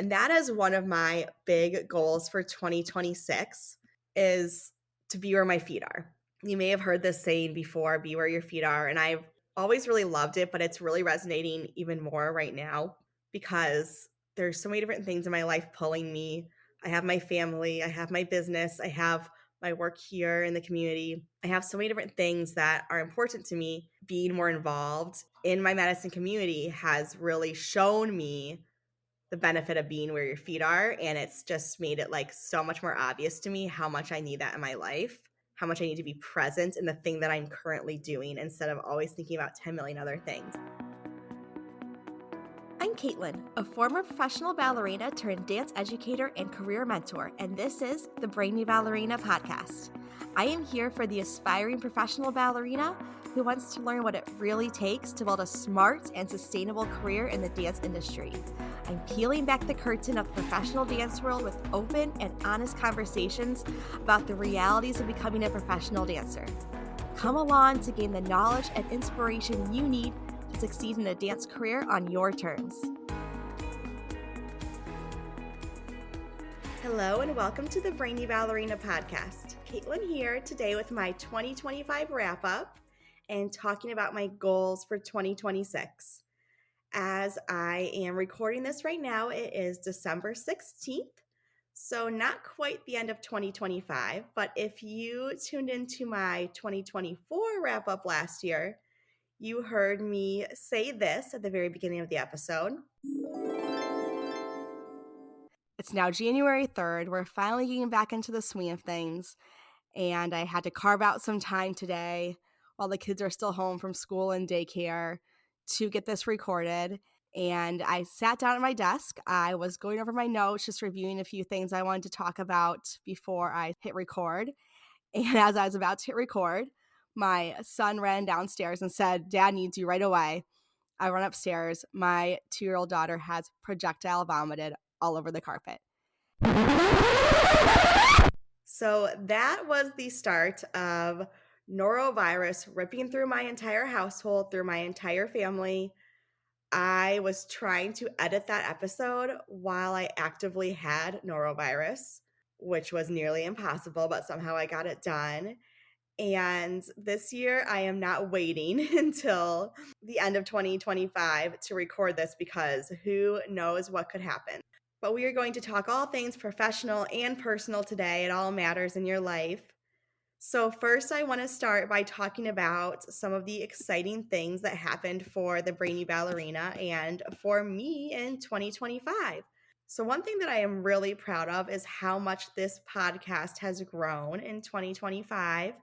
And that is one of my big goals for 2026 is to be where my feet are. You may have heard this saying before, be where your feet are. And I've always really loved it, but it's really resonating even more right now because there's so many different things in my life pulling me. I have my family, I have my business, I have my work here in the community. I have so many different things that are important to me. Being more involved in my medicine community has really shown me the benefit of being where your feet are. And it's just made it like so much more obvious to me how much I need that in my life, how much I need to be present in the thing that I'm currently doing instead of always thinking about 10 million other things. I'm Caitlin, a former professional ballerina turned dance educator and career mentor, and this is the Brainy Ballerina podcast. I am here for the aspiring professional ballerina who wants to learn what it really takes to build a smart and sustainable career in the dance industry. I'm peeling back the curtain of the professional dance world with open and honest conversations about the realities of becoming a professional dancer. Come along to gain the knowledge and inspiration you need to succeed in a dance career on your terms. Hello and welcome to the Brainy Ballerina podcast. Caitlin here today with my 2025 wrap up and talking about my goals for 2026. As I am recording this right now, it is December 16th. So not quite the end of 2025, but if you tuned into my 2024 wrap up last year, you heard me say this at the very beginning of the episode. It's now January 3rd. We're finally getting back into the swing of things, and I had to carve out some time today while the kids are still home from school and daycare to get this recorded. And I sat down at my desk. I was going over my notes, just reviewing a few things I wanted to talk about before I hit record. And as I was about to hit record, my son ran downstairs and said, "Dad needs you right away." I run upstairs. My 2-year-old daughter has projectile vomited all over the carpet. So that was the start of norovirus ripping through my entire household, through my entire family. I was trying to edit that episode while I actively had norovirus, which was nearly impossible, but somehow I got it done. And this year, I am not waiting until the end of 2025 to record this because who knows what could happen. But we are going to talk all things professional and personal today. It all matters in your life. So first, I want to start by talking about some of the exciting things that happened for the Brainy Ballerina and for me in 2025. So one thing that I am really proud of is how much this podcast has grown in 2025.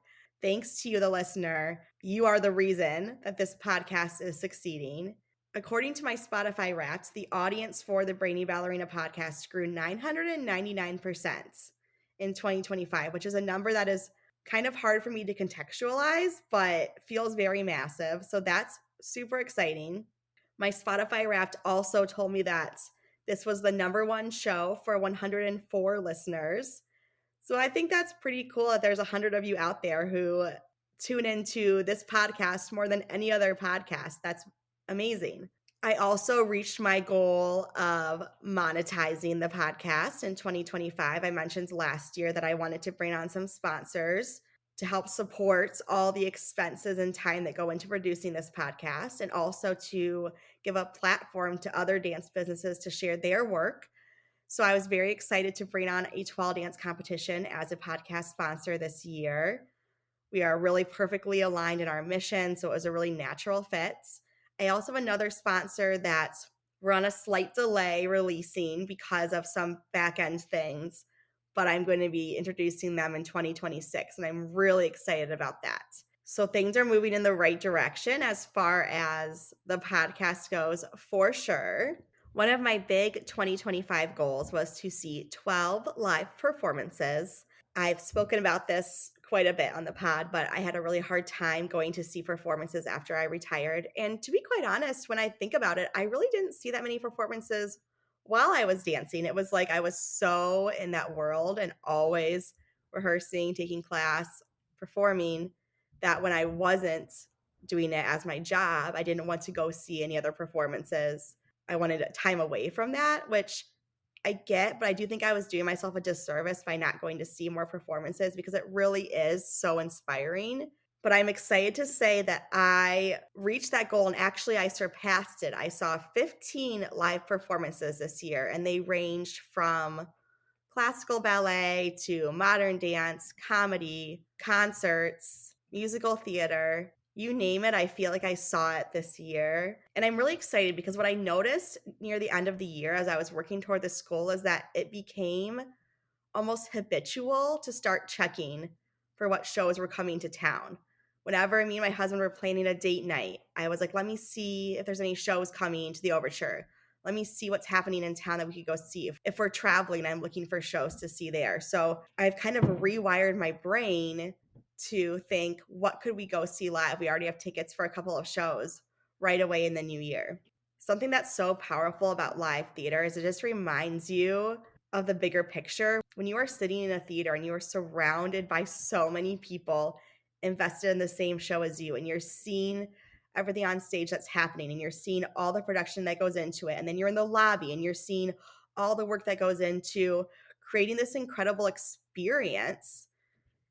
Thanks to you, the listener. You are the reason that this podcast is succeeding. According to my Spotify Wrapped, the audience for the Brainy Ballerina podcast grew 999% in 2025, which is a number that is kind of hard for me to contextualize, but feels very massive. So that's super exciting. My Spotify Wrapped also told me that this was the number one show for 104 listeners. So I think that's pretty cool that there's 100 of you out there who tune into this podcast more than any other podcast. That's amazing. I also reached my goal of monetizing the podcast in 2025. I mentioned last year that I wanted to bring on some sponsors to help support all the expenses and time that go into producing this podcast, and also to give a platform to other dance businesses to share their work. So I was very excited to bring on a 12 dance competition as a podcast sponsor this year. We are really perfectly aligned in our mission, so it was a really natural fit. I also have another sponsor that we're on a slight delay releasing because of some back-end things, but I'm going to be introducing them in 2026, and I'm really excited about that. So things are moving in the right direction as far as the podcast goes, for sure. One of my big 2025 goals was to see 12 live performances. I've spoken about this quite a bit on the pod, but I had a really hard time going to see performances after I retired. And to be quite honest, when I think about it, I really didn't see that many performances while I was dancing. It was like I was so in that world and always rehearsing, taking class, performing, that when I wasn't doing it as my job, I didn't want to go see any other performances. I wanted time away from that, which I get, but I do think I was doing myself a disservice by not going to see more performances because it really is so inspiring. But I'm excited to say that I reached that goal and actually I surpassed it. I saw 15 live performances this year, and they ranged from classical ballet to modern dance, comedy, concerts, musical theater, you name it. I feel like I saw it this year. And I'm really excited because what I noticed near the end of the year as I was working toward this goal is that it became almost habitual to start checking for what shows were coming to town. Whenever me and my husband were planning a date night, I was like, let me see if there's any shows coming to the Overture. Let me see what's happening in town that we could go see. If we're traveling, I'm looking for shows to see there. So I've kind of rewired my brain to think, what could we go see live? We already have tickets for a couple of shows right away in the new year. Something that's so powerful about live theater is it just reminds you of the bigger picture. When you are sitting in a theater and you are surrounded by so many people invested in the same show as you, and you're seeing everything on stage that's happening, and you're seeing all the production that goes into it, and then you're in the lobby and you're seeing all the work that goes into creating this incredible experience,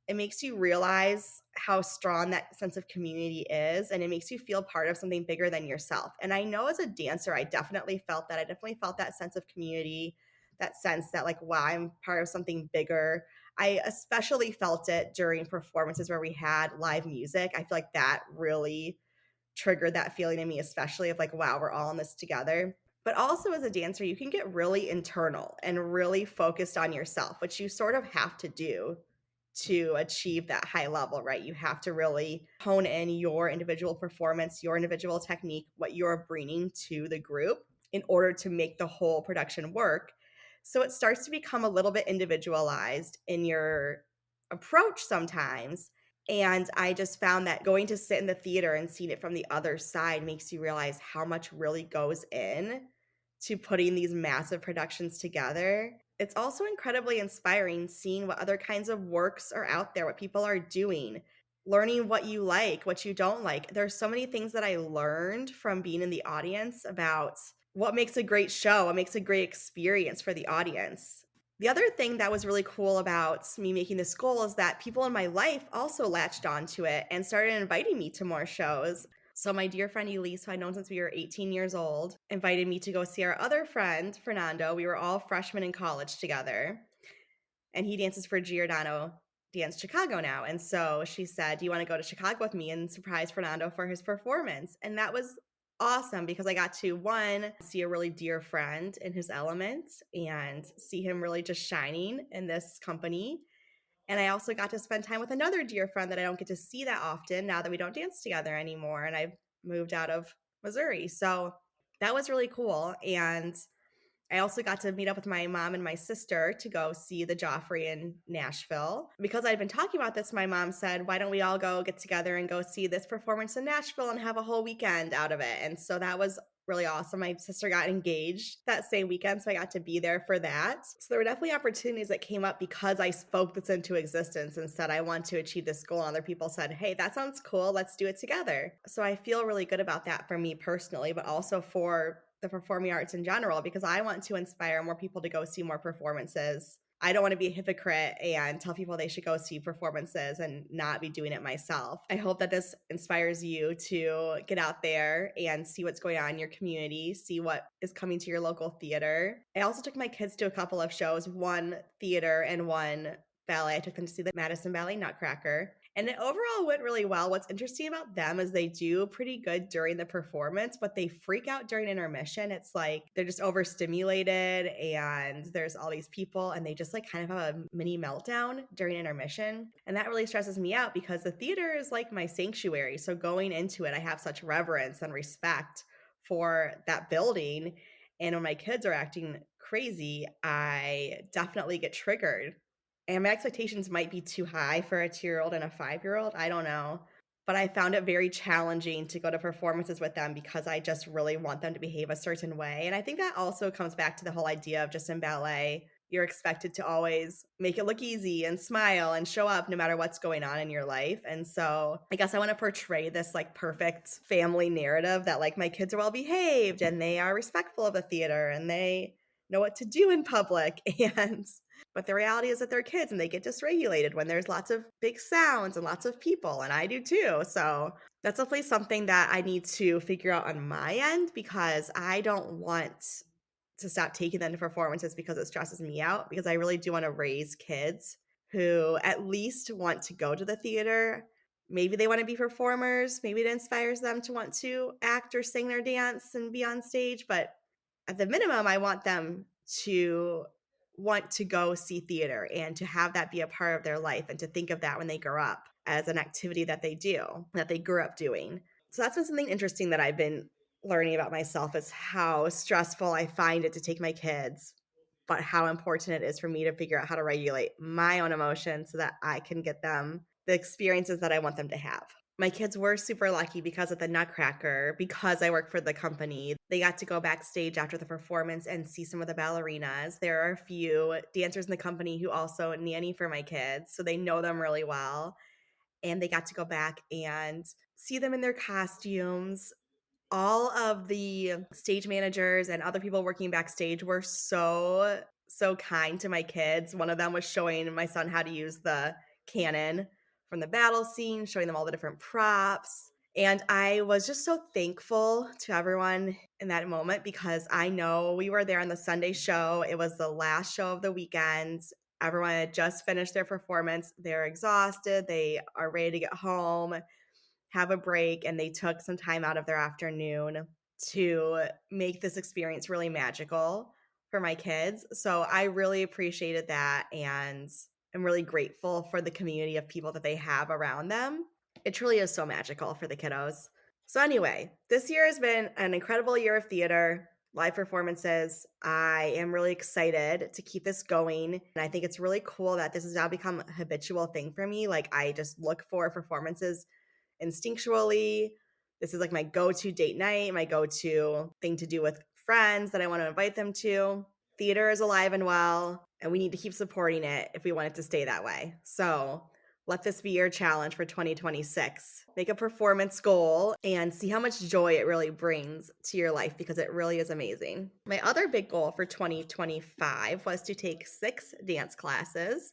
it makes you realize how strong that sense of community is, and it makes you feel part of something bigger than yourself. And I know as a dancer, I definitely felt that. I definitely felt that sense of community, that sense that, like, wow, I'm part of something bigger. I especially felt it during performances where we had live music. I feel like that really triggered that feeling in me, especially of like, wow, we're all in this together. But also as a dancer, you can get really internal and really focused on yourself, which you sort of have to do to achieve that high level, right? You have to really hone in your individual performance, your individual technique, what you're bringing to the group in order to make the whole production work. So it starts to become a little bit individualized in your approach sometimes. And I just found that going to sit in the theater and seeing it from the other side makes you realize how much really goes in to putting these massive productions together. It's also incredibly inspiring seeing what other kinds of works are out there, what people are doing, learning what you like, what you don't like. There's so many things that I learned from being in the audience about what makes a great show, what makes a great experience for the audience. The other thing that was really cool about me making this goal is that people in my life also latched onto it and started inviting me to more shows. So my dear friend Elise, who I've known since we were 18 years old, invited me to go see our other friend, Fernando. We were all freshmen in college together, and he dances for Giordano Dance Chicago now. And so she said, do you want to go to Chicago with me and surprise Fernando for his performance? And that was awesome because I got to, one, see a really dear friend in his element and see him really just shining in this company. And I also got to spend time with another dear friend that I don't get to see that often now that we don't dance together anymore. And I've moved out of Missouri. So that was really cool. And I also got to meet up with my mom and my sister to go see the Joffrey in Nashville. Because I'd been talking about this, my mom said, why don't we all go get together and go see this performance in Nashville and have a whole weekend out of it? And so that was really awesome. My sister got engaged that same weekend, so I got to be there for that. So there were definitely opportunities that came up because I spoke this into existence and said, I want to achieve this goal. And other people said, hey, that sounds cool. Let's do it together. So I feel really good about that for me personally, but also for the performing arts in general, because I want to inspire more people to go see more performances. I don't want to be a hypocrite and tell people they should go see performances and not be doing it myself. I hope that this inspires you to get out there and see what's going on in your community, see what is coming to your local theater. I also took my kids to a couple of shows, one theater and one ballet. I took them to see the Madison Ballet Nutcracker. And it overall went really well. What's interesting about them is they do pretty good during the performance, but they freak out during intermission. It's like they're just overstimulated and there's all these people and they just like kind of have a mini meltdown during intermission. And that really stresses me out because the theater is like my sanctuary. So going into it, I have such reverence and respect for that building. And when my kids are acting crazy, I definitely get triggered. And my expectations might be too high for a 2-year-old and a 5-year-old. I don't know. But I found it very challenging to go to performances with them because I just really want them to behave a certain way. And I think that also comes back to the whole idea of just in ballet, you're expected to always make it look easy and smile and show up no matter what's going on in your life. And so I guess I want to portray this like perfect family narrative that like my kids are well behaved and they are respectful of the theater and they know what to do in public. And but the reality is that they're kids and they get dysregulated when there's lots of big sounds and lots of people, and I do too. So that's definitely something that I need to figure out on my end, because I don't want to stop taking them to performances because it stresses me out, because I really do want to raise kids who at least want to go to the theater. Maybe they want to be performers. Maybe it inspires them to want to act or sing or dance and be on stage. But at the minimum, I want them to want to go see theater and to have that be a part of their life, and to think of that when they grow up as an activity that they do, that they grew up doing. So that's been something interesting that I've been learning about myself, is how stressful I find it to take my kids, but how important it is for me to figure out how to regulate my own emotions so that I can get them the experiences that I want them to have. My kids were super lucky because of the Nutcracker, because I work for the company. They got to go backstage after the performance and see some of the ballerinas. There are a few dancers in the company who also nanny for my kids, so they know them really well. And they got to go back and see them in their costumes. All of the stage managers and other people working backstage were so kind to my kids. One of them was showing my son how to use the cannon from the battle scene, showing them all the different props. And I was just so thankful to everyone in that moment, because I know we were there on the Sunday show. It was the last show of the weekend. Everyone had just finished their performance. They're exhausted. They are ready to get home, have a break, and they took some time out of their afternoon to make this experience really magical for my kids. So I really appreciated that, and I'm really grateful for the community of people that they have around them. It truly is so magical for the kiddos. So anyway, this year has been an incredible year of theater, live performances. I am really excited to keep this going. And I think it's really cool that this has now become a habitual thing for me. Like, I just look for performances instinctually. This is like my go-to date night, my go-to thing to do with friends that I want to invite them to. Theater is alive and well, and we need to keep supporting it if we want it to stay that way. So let this be your challenge for 2026. Make a performance goal and see how much joy it really brings to your life, because it really is amazing. My other big goal for 2025 was to take 6 dance classes,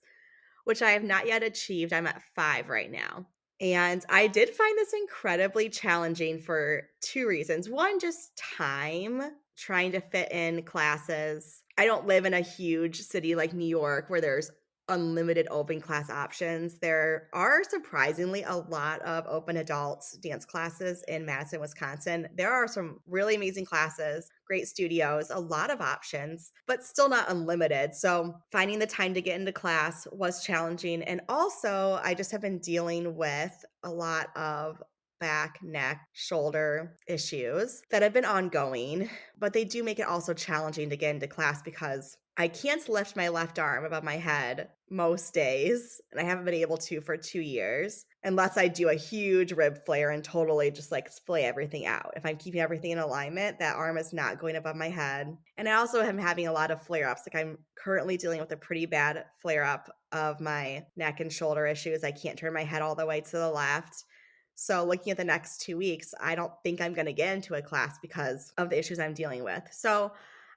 which I have not yet achieved. I'm at 5 right now. And I did find this incredibly challenging for 2 reasons. One, just time, trying to fit in classes. I don't live in a huge city like New York where there's unlimited open class options. There are surprisingly a lot of open adult dance classes in Madison, Wisconsin. There are some really amazing classes, great studios, a lot of options, but still not unlimited. So finding the time to get into class was challenging. And also, I just have been dealing with a lot of back, neck, shoulder issues that have been ongoing, but they do make it also challenging to get into class, because I can't lift my left arm above my head most days, and I haven't been able to for 2 years, unless I do a huge rib flare and totally just like splay everything out. If I'm keeping everything in alignment, that arm is not going above my head. And I also am having a lot of flare ups. Like, I'm currently dealing with a pretty bad flare up of my neck and shoulder issues. I can't turn my head all the way to the left. So looking at the next 2 weeks, I don't think I'm going to get into a class because of the issues I'm dealing with. So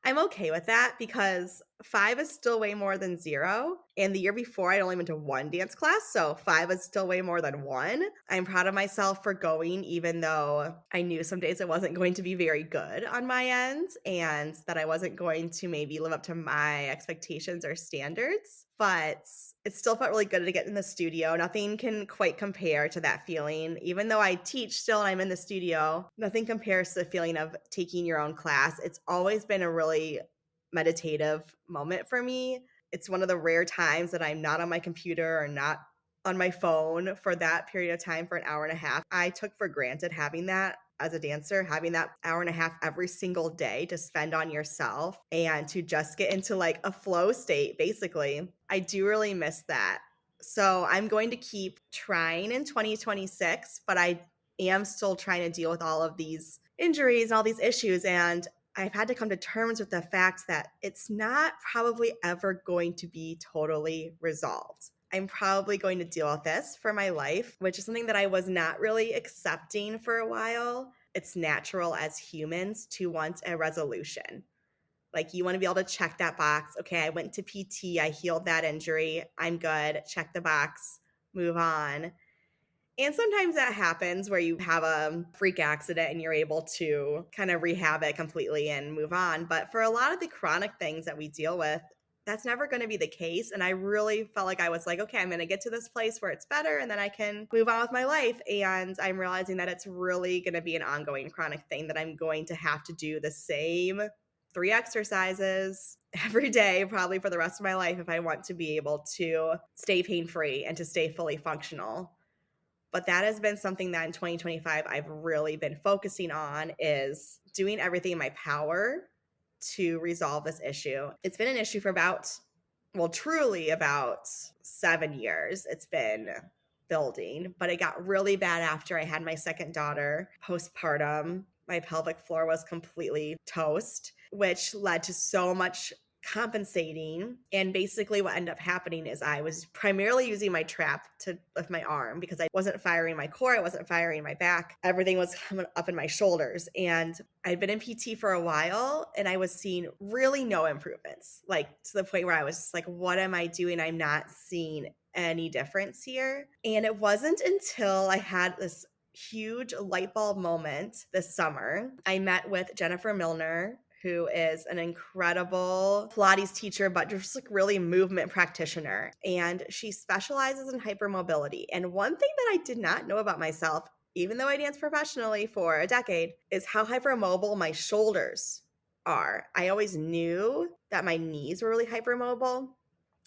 I'm okay with that, because 5 is still way more than 0. And the year before, I'd only been to 1 dance class. So 5 is still way more than 1. I'm proud of myself for going, even though I knew some days it wasn't going to be very good on my end, and that I wasn't going to maybe live up to my expectations or standards. But it still felt really good to get in the studio. Nothing can quite compare to that feeling. Even though I teach still and I'm in the studio, nothing compares to the feeling of taking your own class. It's always been a really meditative moment for me. It's one of the rare times that I'm not on my computer or not on my phone for that period of time for an hour and a half. I took for granted having that as a dancer, having that hour and a half every single day to spend on yourself and to just get into like a flow state, basically. I do really miss that. So I'm going to keep trying in 2026, but I am still trying to deal with all of these injuries and all these issues. And I've had to come to terms with the fact that it's not probably ever going to be totally resolved. I'm probably going to deal with this for my life, which is something that I was not really accepting for a while. It's natural as humans to want a resolution. Like, you want to be able to check that box. Okay, I went to PT, I healed that injury, I'm good, check the box, move on. And sometimes that happens where you have a freak accident and you're able to kind of rehab it completely and move on. But for a lot of the chronic things that we deal with, that's never going to be the case. And I really felt like I was like, okay, I'm going to get to this place where it's better and then I can move on with my life. And I'm realizing that it's really going to be an ongoing chronic thing, that I'm going to have to do the same 3 exercises every day, probably for the rest of my life, if I want to be able to stay pain free and to stay fully functional. But that has been something that in 2025 I've really been focusing on, is doing everything in my power to resolve this issue. It's been an issue for truly about 7 years. It's been building, but it got really bad after I had my second daughter. Postpartum, my pelvic floor was completely toast, which led to so much compensating. And basically what ended up happening is I was primarily using my trap to lift my arm because I wasn't firing my core, I wasn't firing my back. Everything was coming up in my shoulders. And I'd been in PT for a while and I was seeing really no improvements, like to the point where I was just like, what am I doing? I'm not seeing any difference here. And it wasn't until I had this huge light bulb moment this summer. I met with Jennifer Milner, who is an incredible Pilates teacher, but just like really movement practitioner. And she specializes in hypermobility. And one thing that I did not know about myself, even though I danced professionally for a decade, is how hypermobile my shoulders are. I always knew that my knees were really hypermobile.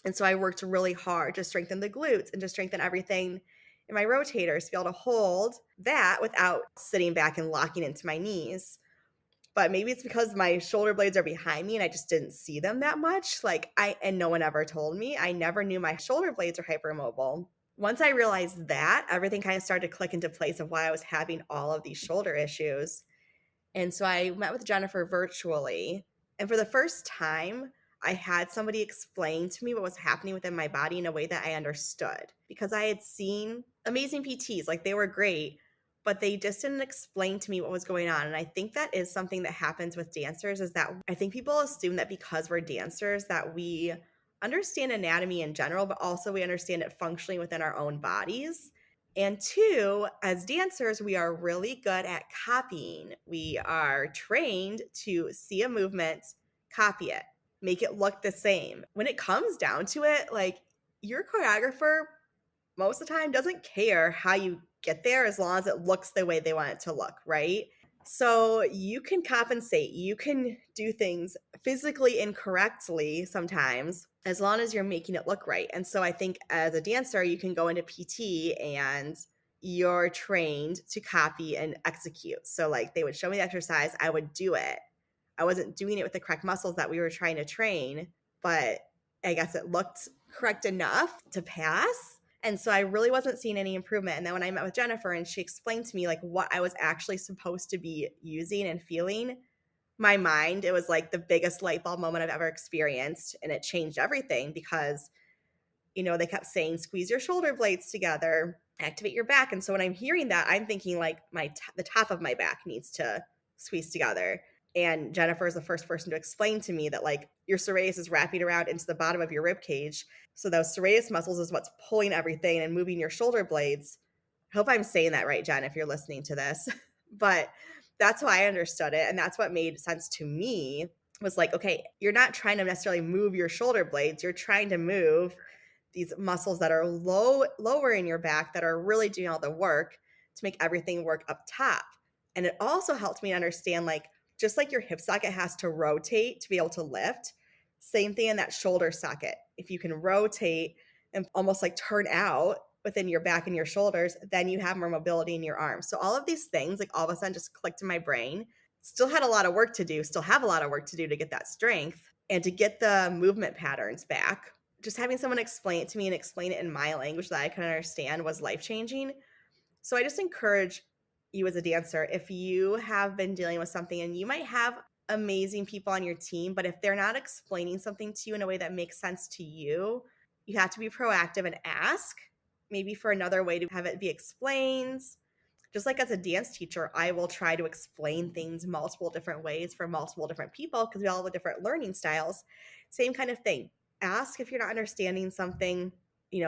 And so I worked really hard to strengthen the glutes and to strengthen everything in my rotators to be able to hold that without sitting back and locking into my knees. But maybe it's because my shoulder blades are behind me and I just didn't see them that much. And no one ever told me. I never knew my shoulder blades are hypermobile. Once I realized that, everything kind of started to click into place of why I was having all of these shoulder issues. And so I met with Jennifer virtually. And for the first time, I had somebody explain to me what was happening within my body in a way that I understood, because I had seen amazing PTs, like they were great, but they just didn't explain to me what was going on. And I think that is something that happens with dancers, is that I think people assume that because we're dancers that we understand anatomy in general, but also we understand it functionally within our own bodies. And two, as dancers, we are really good at copying. We are trained to see a movement, copy it, make it look the same. When it comes down to it, like, your choreographer most of the time doesn't care how you get there as long as it looks the way they want it to look, right? So you can compensate, you can do things physically incorrectly sometimes as long as you're making it look right. And so I think as a dancer, you can go into PT and you're trained to copy and execute. So like they would show me the exercise, I would do it. I wasn't doing it with the correct muscles that we were trying to train, but I guess it looked correct enough to pass. And so I really wasn't seeing any improvement. And then when I met with Jennifer and she explained to me like what I was actually supposed to be using and feeling, my mind, it was like the biggest light bulb moment I've ever experienced. And it changed everything because, they kept saying, squeeze your shoulder blades together, activate your back. And so when I'm hearing that, I'm thinking like the top of my back needs to squeeze together. And Jennifer is the first person to explain to me that like your serratus is wrapping around into the bottom of your rib cage. So those serratus muscles is what's pulling everything and moving your shoulder blades. I hope I'm saying that right, Jen, if you're listening to this. But that's why I understood it. And that's what made sense to me, was like, okay, you're not trying to necessarily move your shoulder blades. You're trying to move these muscles that are lower in your back that are really doing all the work to make everything work up top. And it also helped me understand, like, just like your hip socket has to rotate to be able to lift, same thing in that shoulder socket. If you can rotate and almost like turn out within your back and your shoulders, then you have more mobility in your arms. So all of these things, like, all of a sudden just clicked in my brain. Still had a lot of work to do, still have a lot of work to do to get that strength and to get the movement patterns back. Just having someone explain it to me and explain it in my language that I can understand was life-changing. So I just encourage you as a dancer, if you have been dealing with something, and you might have amazing people on your team, but if they're not explaining something to you in a way that makes sense to you, you have to be proactive and ask maybe for another way to have it be explained. Just like as a dance teacher, I will try to explain things multiple different ways for multiple different people because we all have different learning styles. Same kind of thing. Ask if you're not understanding something.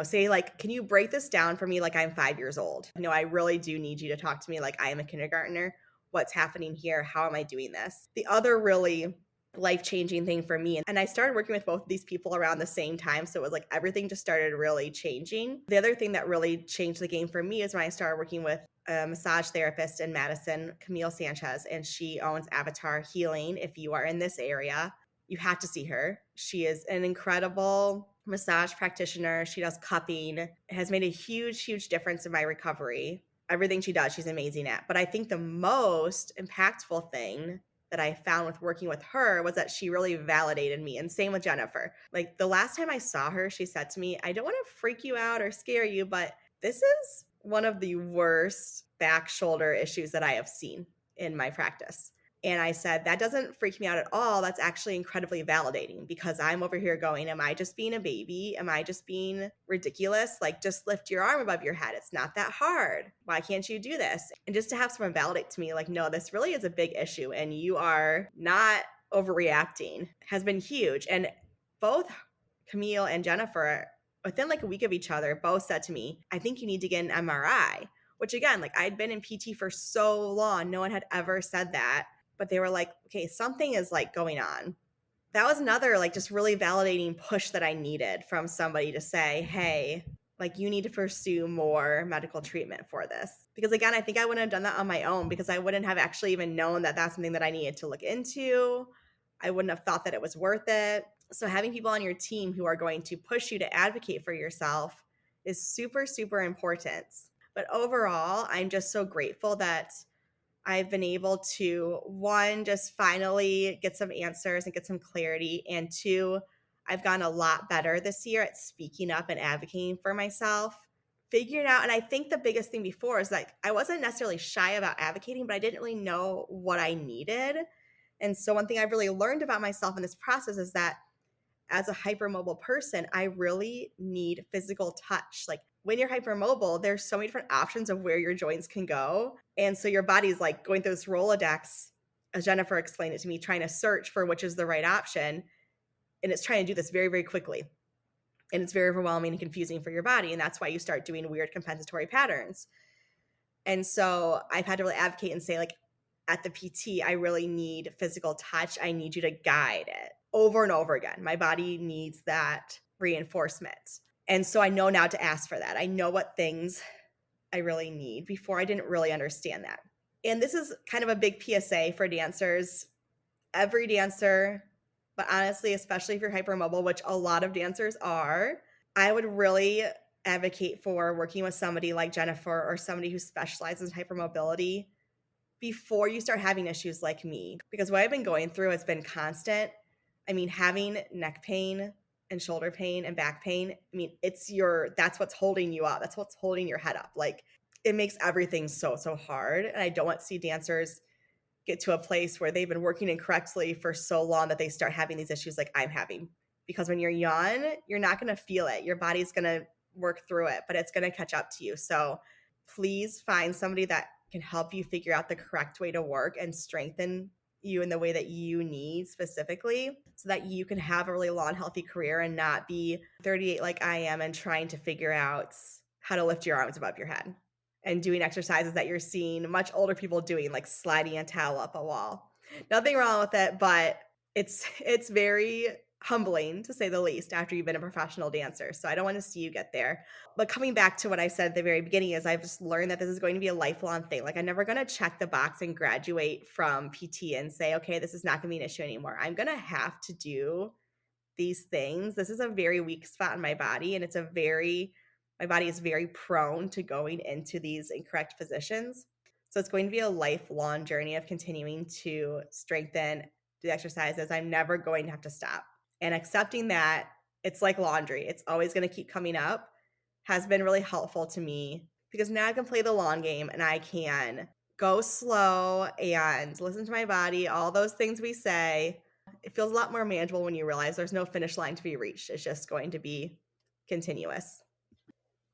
Say like, can you break this down for me like I'm 5 years old? No, I really do need you to talk to me like I am a kindergartner. What's happening here? How am I doing this? The other really life-changing thing for me, and I started working with both of these people around the same time, so it was like everything just started really changing. The other thing that really changed the game for me is when I started working with a massage therapist in Madison, Camille Sanchez, and she owns Avatar Healing. If you are in this area, you have to see her. She is an incredible massage practitioner. She does cupping. It has made a huge difference in my recovery. Everything she does, she's amazing at. But I think the most impactful thing that I found with working with her was that she really validated me. And same with Jennifer. Like the last time I saw her, she said to me, I don't want to freak you out or scare you, but this is one of the worst back shoulder issues that I have seen in my practice. And I said, that doesn't freak me out at all. That's actually incredibly validating because I'm over here going, am I just being a baby? Am I just being ridiculous? Like, just lift your arm above your head. It's not that hard. Why can't you do this? And just to have someone validate to me, like, no, this really is a big issue and you are not overreacting has been huge. And both Camille and Jennifer, within like a week of each other, both said to me, I think you need to get an MRI, which again, like I'd been in PT for so long. No one had ever said that. But they were like, okay, something is like going on. That was another like just really validating push that I needed from somebody to say, hey, like you need to pursue more medical treatment for this. Because again, I think I wouldn't have done that on my own because I wouldn't have actually even known that that's something that I needed to look into. I wouldn't have thought that it was worth it. So having people on your team who are going to push you to advocate for yourself is super important. But overall, I'm just so grateful that I've been able to, one, just finally get some answers and get some clarity. And two, I've gotten a lot better this year at speaking up and advocating for myself, figuring out. And I think the biggest thing before is like, I wasn't necessarily shy about advocating, but I didn't really know what I needed. And so one thing I've really learned about myself in this process is that as a hypermobile person, I really need physical touch. Like when you're hypermobile, there's so many different options of where your joints can go. And so your body's like going through this Rolodex, as Jennifer explained it to me, trying to search for which is the right option. And it's trying to do this very quickly. And it's very overwhelming and confusing for your body. And that's why you start doing weird compensatory patterns. And so I've had to really advocate and say, like, at the PT, I really need physical touch. I need you to guide it over and over again. My body needs that reinforcement. And so I know now to ask for that. I know what things I really need. Before I didn't really understand that. And this is kind of a big PSA for dancers. Every dancer, but honestly, especially if you're hypermobile, which a lot of dancers are, I would really advocate for working with somebody like Jennifer or somebody who specializes in hypermobility before you start having issues like me. Because what I've been going through has been constant. I mean, having neck pain and shoulder pain and back pain, I mean, that's what's holding you up. That's what's holding your head up. Like it makes everything so hard. And I don't want to see dancers get to a place where they've been working incorrectly for so long that they start having these issues like I'm having. Because when you're young, you're not going to feel it. Your body's going to work through it, but it's going to catch up to you. So please find somebody that can help you figure out the correct way to work and strengthen you in the way that you need specifically so that you can have a really long, healthy career and not be 38 like I am and trying to figure out how to lift your arms above your head and doing exercises that you're seeing much older people doing, like sliding a towel up a wall. Nothing wrong with it, but it's very humbling to say the least after you've been a professional dancer. So I don't want to see you get there. But coming back to what I said at the very beginning is I've just learned that this is going to be a lifelong thing. Like I'm never going to check the box and graduate from PT and say, okay, this is not going to be an issue anymore. I'm going to have to do these things. This is a very weak spot in my body, and my body is very prone to going into these incorrect positions. So it's going to be a lifelong journey of continuing to strengthen, do the exercises. I'm never going to have to stop. And accepting that it's like laundry. It's always going to keep coming up has been really helpful to me because now I can play the long game and I can go slow and listen to my body, all those things we say. It feels a lot more manageable when you realize there's no finish line to be reached. It's just going to be continuous.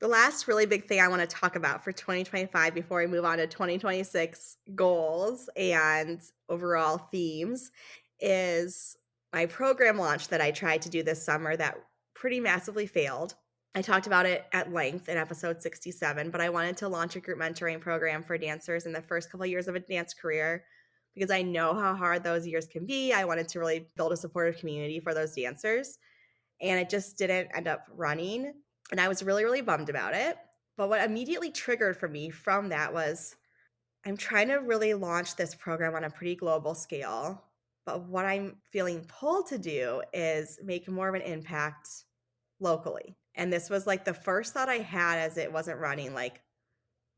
The last really big thing I want to talk about for 2025 before we move on to 2026 goals and overall themes is my program launch that I tried to do this summer that pretty massively failed. I talked about it at length in episode 67, but I wanted to launch a group mentoring program for dancers in the first couple of years of a dance career because I know how hard those years can be. I wanted to really build a supportive community for those dancers, and it just didn't end up running. And I was really, really bummed about it. But what immediately triggered for me from that was I'm trying to really launch this program on a pretty global scale. But what I'm feeling pulled to do is make more of an impact locally. And this was like the first thought I had as it wasn't running, like,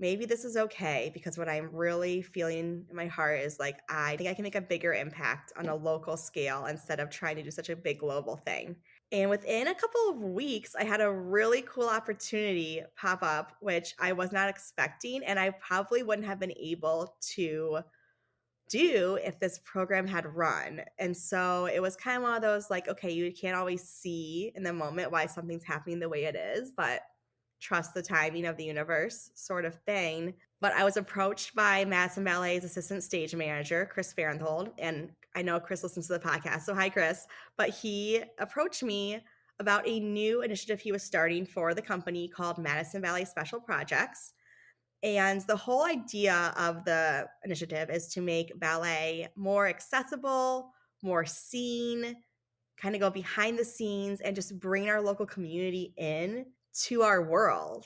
maybe this is okay, because what I'm really feeling in my heart is like, I think I can make a bigger impact on a local scale instead of trying to do such a big global thing. And within a couple of weeks, I had a really cool opportunity pop up, which I was not expecting. And I probably wouldn't have been able to do if this program had run. And so it was kind of one of those like, okay, you can't always see in the moment why something's happening the way it is, but trust the timing of the universe sort of thing. But I was approached by Madison Ballet's assistant stage manager, Chris Farenthold. And I know Chris listens to the podcast, so hi, Chris. But he approached me about a new initiative he was starting for the company called Madison Ballet Special Projects. And the whole idea of the initiative is to make ballet more accessible, more seen, kind of go behind the scenes and just bring our local community in to our world.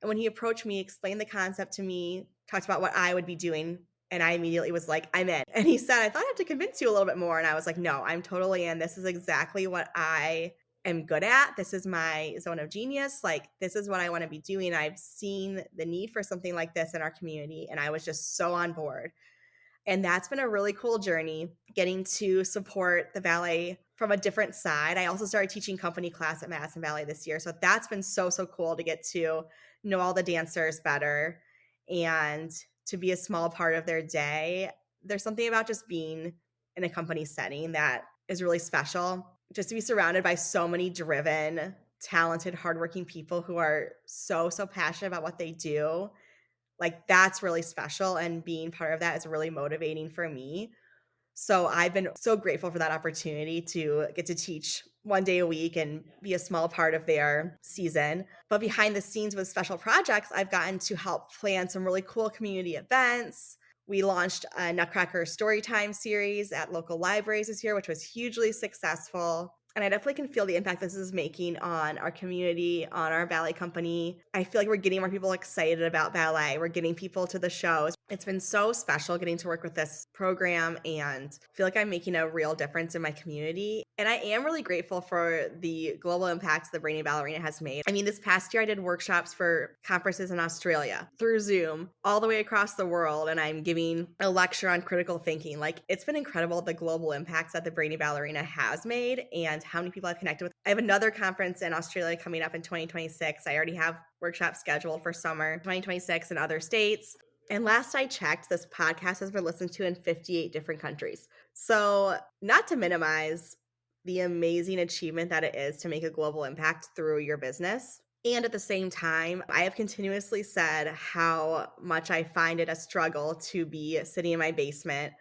And when he approached me, explained the concept to me, talked about what I would be doing, and I immediately was like, I'm in. And he said, I thought I had to convince you a little bit more. And I was like, no, I'm totally in. This is exactly what I am good at. This is my zone of genius. Like, this is what I want to be doing. I've seen the need for something like this in our community, and I was just so on board. And that's been a really cool journey, getting to support the ballet from a different side. I also started teaching company class at Madison Ballet this year. So that's been so, so cool to get to know all the dancers better and to be a small part of their day. There's something about just being in a company setting that is really special. Just to be surrounded by so many driven, talented, hardworking people who are so, so passionate about what they do, like, that's really special, and being part of that is really motivating for me. So I've been so grateful for that opportunity to get to teach one day a week and be a small part of their season. But behind the scenes with special projects, I've gotten to help plan some really cool community events. We launched a Nutcracker Storytime series at local libraries this year, which was hugely successful. And I definitely can feel the impact this is making on our community, on our ballet company. I feel like we're getting more people excited about ballet. We're getting people to the shows. It's been so special getting to work with this program and feel like I'm making a real difference in my community. And I am really grateful for the global impacts the Brainy Ballerina has made. I mean, this past year I did workshops for conferences in Australia through Zoom all the way across the world, and I'm giving a lecture on critical thinking. Like, it's been incredible the global impacts that the Brainy Ballerina has made and how many people I've connected with. I have another conference in Australia coming up in 2026. I already have workshops scheduled for summer 2026 in other states. And last I checked, this podcast has been listened to in 58 different countries. So, not to minimize the amazing achievement that it is to make a global impact through your business. And at the same time, I have continuously said how much I find it a struggle to be sitting in my basement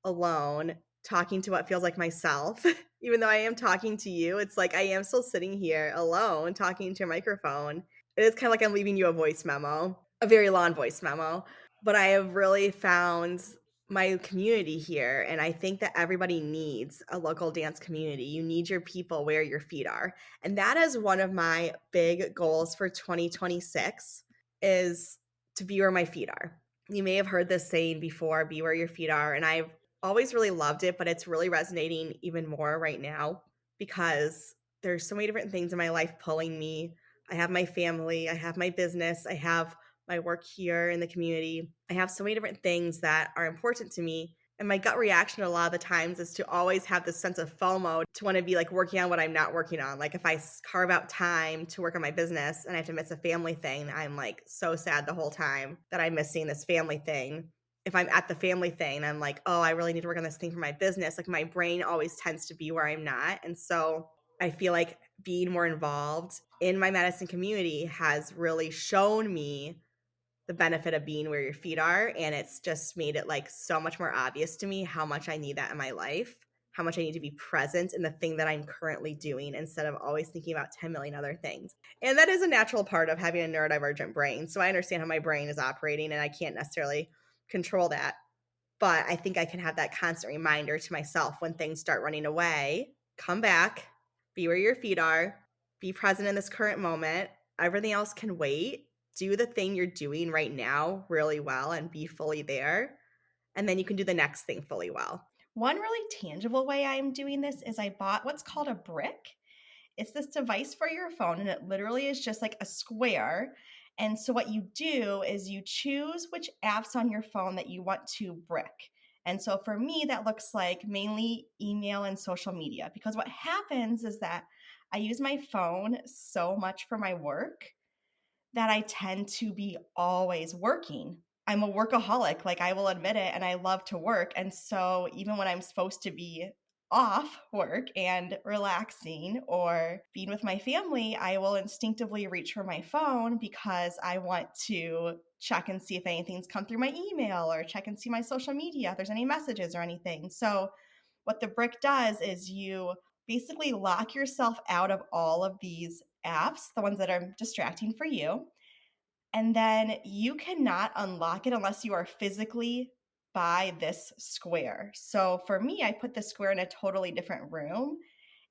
alone, talking to what feels like myself. Even though I am talking to you, it's like I am still sitting here alone, talking to a microphone. It is kind of like I'm leaving you a voice memo, a very long voice memo. But I have really found my community here, and I think that everybody needs a local dance community. You need your people where your feet are. And that is one of my big goals for 2026, is to be where my feet are. You may have heard this saying before, be where your feet are, and I've always really loved it, but it's really resonating even more right now because there's so many different things in my life pulling me. I have my family, I have my business, I have my work here in the community. I have so many different things that are important to me. And my gut reaction a lot of the times is to always have this sense of FOMO, to want to be like working on what I'm not working on. Like, if I carve out time to work on my business and I have to miss a family thing, I'm like so sad the whole time that I'm missing this family thing. If I'm at the family thing, I'm like, oh, I really need to work on this thing for my business. Like, my brain always tends to be where I'm not. And so I feel like being more involved in my medicine community has really shown me the benefit of being where your feet are, and it's just made it, like, so much more obvious to me how much I need that in my life, how much I need to be present in the thing that I'm currently doing instead of always thinking about 10,000,000 other things. And that is a natural part of having a neurodivergent brain, so I understand how my brain is operating, and I can't necessarily control that, but I think I can have that constant reminder to myself when things start running away, come back, be where your feet are, be present in this current moment. Everything else can wait. Do the thing you're doing right now really well and be fully there. And then you can do the next thing fully well. One really tangible way I'm doing this is I bought what's called a brick. It's this device for your phone, and it literally is just like a square. And so, what you do is you choose which apps on your phone that you want to brick. And so, for me, that looks like mainly email and social media, because what happens is that I use my phone so much for my work that I tend to be always working. I'm a workaholic, like I will admit it, and I love to work. And so even when I'm supposed to be off work and relaxing or being with my family, I will instinctively reach for my phone because I want to check and see if anything's come through my email or check and see my social media, if there's any messages or anything. So what the brick does is you basically lock yourself out of all of these apps, the ones that are distracting for you. And then you cannot unlock it unless you are physically by this square. So for me, I put the square in a totally different room.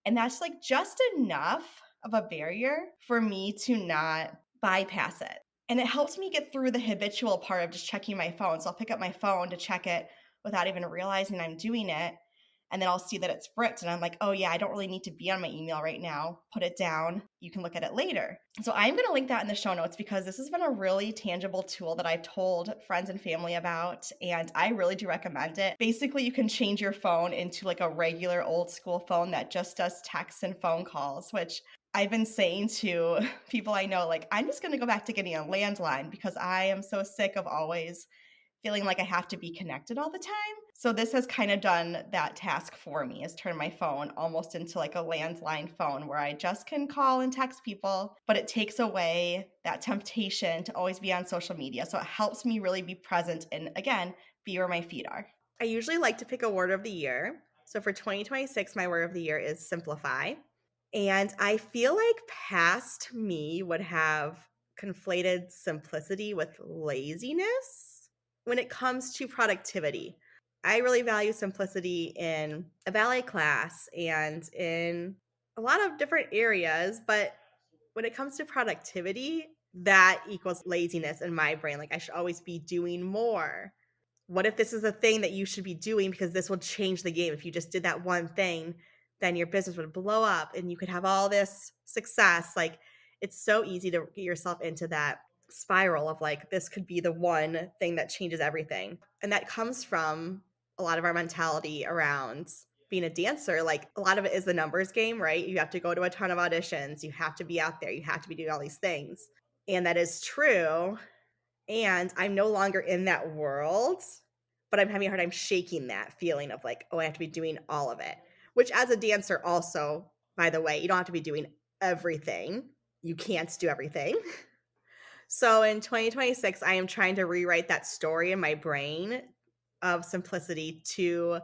And that's like just enough of a barrier for me to not bypass it. And it helps me get through the habitual part of just checking my phone. So I'll pick up my phone to check it without even realizing I'm doing it. And then I'll see that it's bricked. And I'm like, oh, yeah, I don't really need to be on my email right now. Put it down. You can look at it later. So I'm going to link that in the show notes because this has been a really tangible tool that I've told friends and family about. And I really do recommend it. Basically, you can change your phone into like a regular old school phone that just does texts and phone calls, which I've been saying to people I know, like, I'm just going to go back to getting a landline because I am so sick of always feeling like I have to be connected all the time. So this has kind of done that task for me, is turn my phone almost into like a landline phone where I just can call and text people, but it takes away that temptation to always be on social media. So it helps me really be present and, again, be where my feet are. I usually like to pick a word of the year. So for 2026, my word of the year is simplify. And I feel like past me would have conflated simplicity with laziness when it comes to productivity. I really value simplicity in a ballet class and in a lot of different areas, but when it comes to productivity, that equals laziness in my brain. Like I should always be doing more. What if this is a thing that you should be doing because this will change the game? If you just did that one thing, then your business would blow up and you could have all this success. Like it's so easy to get yourself into that spiral of like, this could be the one thing that changes everything. And that comes from a lot of our mentality around being a dancer. Like a lot of it is the numbers game, right? You have to go to a ton of auditions, you have to be out there, you have to be doing all these things. And that is true. And I'm no longer in that world, but I'm having a hard time shaking that feeling of like, oh, I have to be doing all of it. Which as a dancer also, by the way, you don't have to be doing everything. You can't do everything. So in 2026, I am trying to rewrite that story in my brain of simplicity to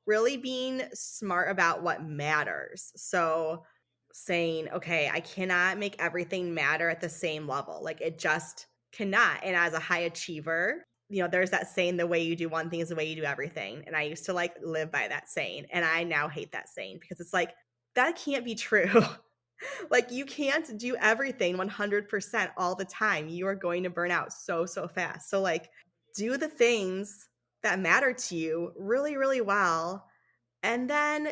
really being smart about what matters. So saying, okay, I cannot make everything matter at the same level. Like it just cannot. And as a high achiever, there's that saying, the way you do one thing is the way you do everything. And I used to like live by that saying. And I now hate that saying because it's like, that can't be true. Like you can't do everything 100% all the time. You are going to burn out so, so fast. So like do the things that matter to you really, really well. And then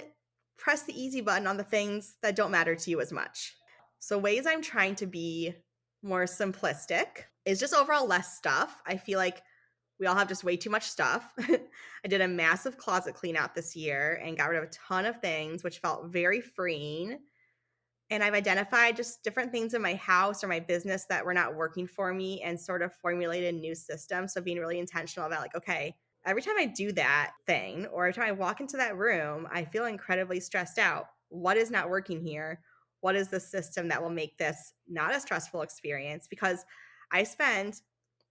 press the easy button on the things that don't matter to you as much. So ways I'm trying to be more simplistic is just overall less stuff. I feel like we all have just way too much stuff. I did a massive closet clean out this year and got rid of a ton of things, which felt very freeing. And I've identified just different things in my house or my business that were not working for me and sort of formulated new systems. So being really intentional about like, okay, every time I do that thing or every time I walk into that room, I feel incredibly stressed out. What is not working here? what is the system that will make this not a stressful experience? Because I spend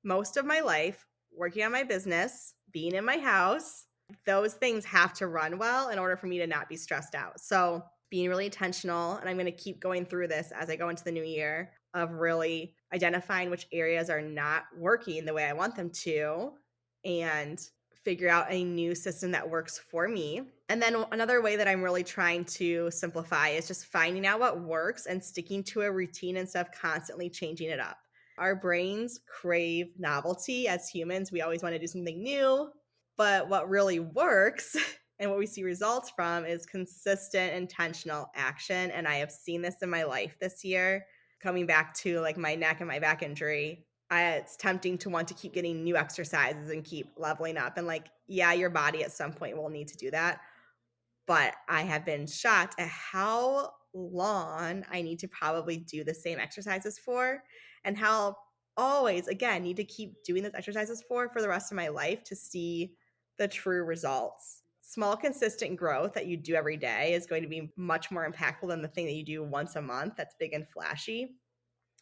most of my life working on my business, being in my house. Those things have to run well in order for me to not be stressed out. So being really intentional, and I'm going to keep going through this as I go into the new year, of really identifying which areas are not working the way I want them to and figure out a new system that works for me. And then another way that I'm really trying to simplify is just finding out what works and sticking to a routine instead of constantly changing it up. Our brains crave novelty as humans. We always want to do something new. But what really works and what we see results from is consistent, intentional action. And I have seen this in my life this year. Coming back to like my neck and my back injury, it's tempting to want to keep getting new exercises and keep leveling up. And like, yeah, your body at some point will need to do that. But I have been shocked at how long I need to probably do the same exercises for, and how always, again, need to keep doing those exercises for the rest of my life to see the true results. Small, consistent growth that you do every day is going to be much more impactful than the thing that you do once a month that's big and flashy,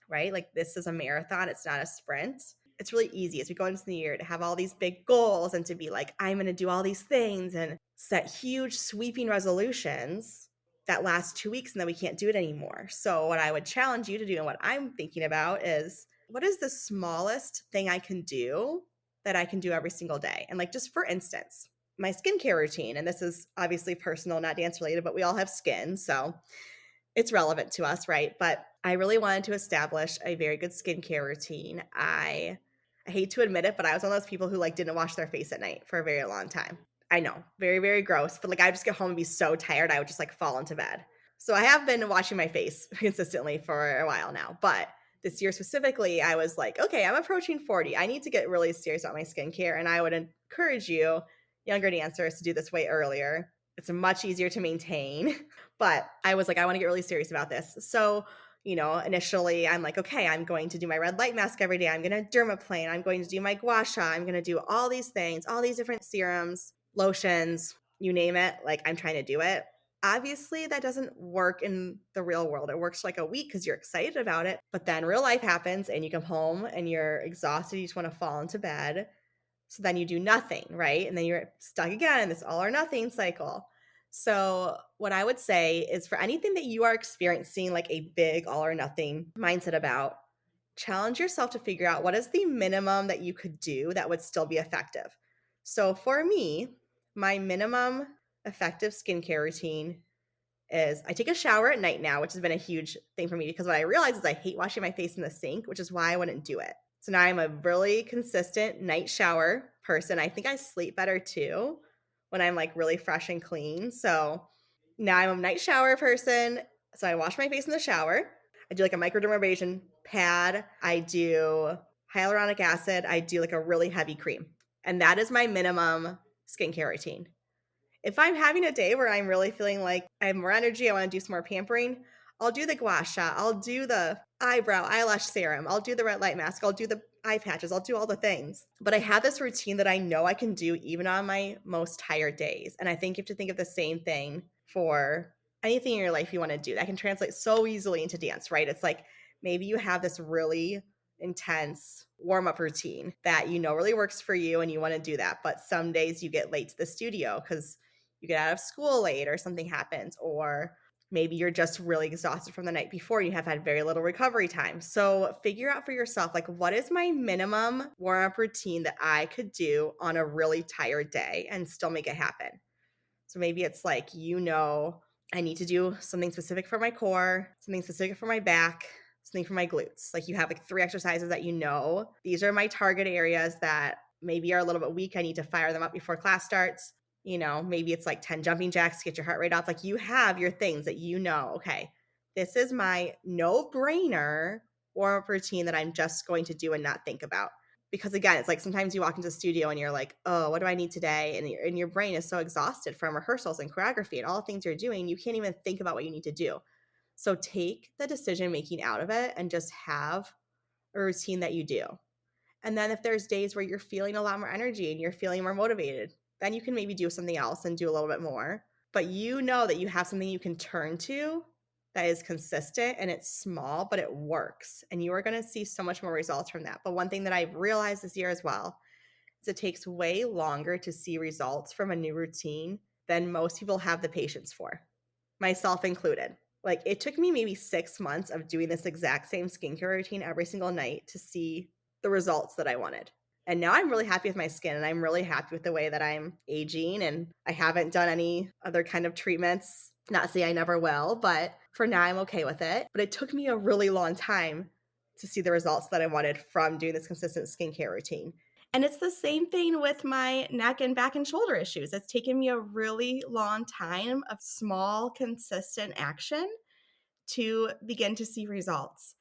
right? Like this is a marathon, it's not a sprint. It's really easy as we go into the year to have all these big goals and to be like, I'm going to do all these things and set huge sweeping resolutions that last 2 weeks and then we can't do it anymore. So what I would challenge you to do and what I'm thinking about is, what is the smallest thing I can do that I can do every single day? And like, just for instance, my skincare routine, and this is obviously personal, not dance related, but we all have skin, so it's relevant to us, right? But I really wanted to establish a very good skincare routine. I hate to admit it, but I was one of those people who like didn't wash their face at night for a very long time. I know, very, very gross, but like I would just get home and be so tired, I would just like fall into bed. So I have been washing my face consistently for a while now, but this year specifically, I was like, okay, I'm approaching 40. I need to get really serious about my skincare, and I would encourage you, younger dancers, to do this way earlier. It's much easier to maintain. But I was like, I want to get really serious about this. So, initially I'm like, okay, I'm going to do my red light mask every day. I'm going to dermaplane. I'm going to do my gua sha. I'm going to do all these things, all these different serums, lotions, you name it. Like I'm trying to do it. Obviously, that doesn't work in the real world. It works like a week because you're excited about it. But then real life happens and you come home and you're exhausted. You just want to fall into bed. So then you do nothing, right? And then you're stuck again in this all or nothing cycle. So, what I would say is for anything that you are experiencing like a big all or nothing mindset about, challenge yourself to figure out what is the minimum that you could do that would still be effective. So, for me, my minimum effective skincare routine is I take a shower at night now, which has been a huge thing for me because what I realized is I hate washing my face in the sink, which is why I wouldn't do it. So now I'm a really consistent night shower person. I think I sleep better too when I'm like really fresh and clean. So now I'm a night shower person. So I wash my face in the shower. I do like a microdermabrasion pad. I do hyaluronic acid. I do like a really heavy cream. And that is my minimum skincare routine. If I'm having a day where I'm really feeling like I have more energy, I want to do some more pampering, I'll do the gua sha, I'll do the eyebrow, eyelash serum, I'll do the red light mask, I'll do the eye patches, I'll do all the things. But I have this routine that I know I can do even on my most tired days. And I think you have to think of the same thing for anything in your life you want to do. That can translate so easily into dance, right? It's like maybe you have this really intense warm-up routine that you know really works for you and you want to do that. But some days you get late to the studio because you get out of school late or something happens, or maybe you're just really exhausted from the night before. You have had very little recovery time. So figure out for yourself, like, what is my minimum warm-up routine that I could do on a really tired day and still make it happen? So maybe it's like, I need to do something specific for my core, something specific for my back, something for my glutes. Like you have like 3 exercises that these are my target areas that maybe are a little bit weak. I need to fire them up before class starts. Maybe it's like 10 jumping jacks to get your heart rate up. Like you have your things that okay, this is my no-brainer warm-up routine that I'm just going to do and not think about. Because again, it's like sometimes you walk into the studio and you're like, oh, what do I need today? And your brain is so exhausted from rehearsals and choreography and all the things you're doing, you can't even think about what you need to do. So take the decision-making out of it and just have a routine that you do. And then if there's days where you're feeling a lot more energy and you're feeling more motivated, then you can maybe do something else and do a little bit more. But you know that you have something you can turn to that is consistent and it's small, but it works. And you are going to see so much more results from that. But one thing that I've realized this year as well is it takes way longer to see results from a new routine than most people have the patience for, myself included. Like, it took me maybe 6 months of doing this exact same skincare routine every single night to see the results that I wanted. And now I'm really happy with my skin, and I'm really happy with the way that I'm aging, and I haven't done any other kind of treatments. Not to say I never will, but for now I'm okay with it. But it took me a really long time to see the results that I wanted from doing this consistent skincare routine. And it's the same thing with my neck and back and shoulder issues. It's taken me a really long time of small, consistent action to begin to see results.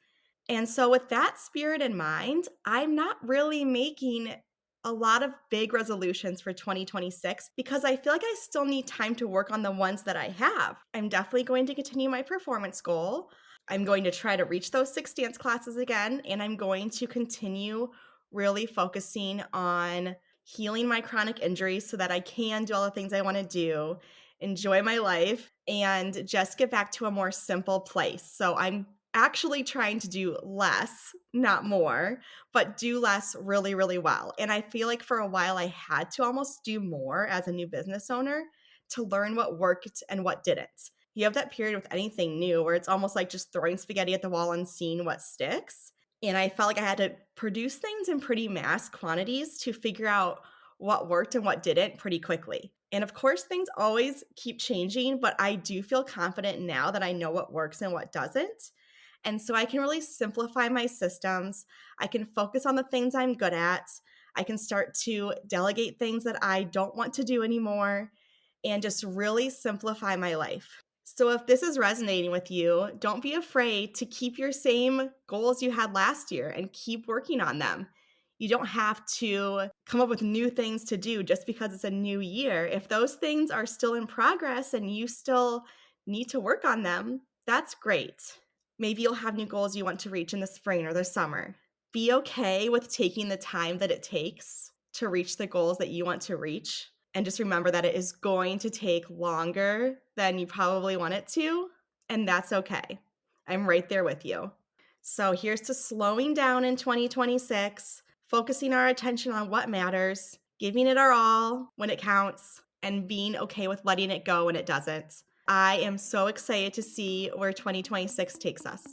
And so, with that spirit in mind, I'm not really making a lot of big resolutions for 2026 because I feel like I still need time to work on the ones that I have. I'm definitely going to continue my performance goal. I'm going to try to reach those 6 dance classes again, and I'm going to continue really focusing on healing my chronic injuries so that I can do all the things I want to do, enjoy my life, and just get back to a more simple place. So I'm actually trying to do less, not more, but do less really, really well. And I feel like for a while I had to almost do more as a new business owner to learn what worked and what didn't. You have that period with anything new where it's almost like just throwing spaghetti at the wall and seeing what sticks. And I felt like I had to produce things in pretty mass quantities to figure out what worked and what didn't pretty quickly. And of course, things always keep changing, but I do feel confident now that I know what works and what doesn't. And so I can really simplify my systems. I can focus on the things I'm good at. I can start to delegate things that I don't want to do anymore and just really simplify my life. So if this is resonating with you, don't be afraid to keep your same goals you had last year and keep working on them. You don't have to come up with new things to do just because it's a new year. If those things are still in progress and you still need to work on them, that's great. Maybe you'll have new goals you want to reach in the spring or the summer. Be okay with taking the time that it takes to reach the goals that you want to reach. And just remember that it is going to take longer than you probably want it to. And that's okay. I'm right there with you. So here's to slowing down in 2026, focusing our attention on what matters, giving it our all when it counts, and being okay with letting it go when it doesn't. I am so excited to see where 2026 takes us.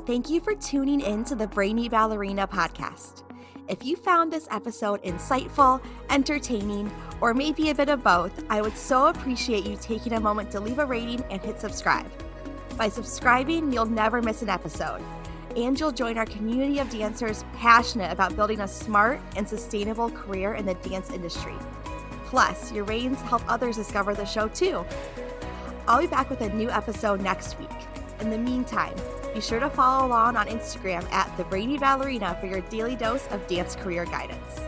Thank you for tuning in to the Brainy Ballerina podcast. If you found this episode insightful, entertaining, or maybe a bit of both, I would so appreciate you taking a moment to leave a rating and hit subscribe. By subscribing, you'll never miss an episode, and you'll join our community of dancers passionate about building a smart and sustainable career in the dance industry. Plus, your ratings help others discover the show too. I'll be back with a new episode next week. In the meantime, be sure to follow along on Instagram at The Brainy Ballerina for your daily dose of dance career guidance.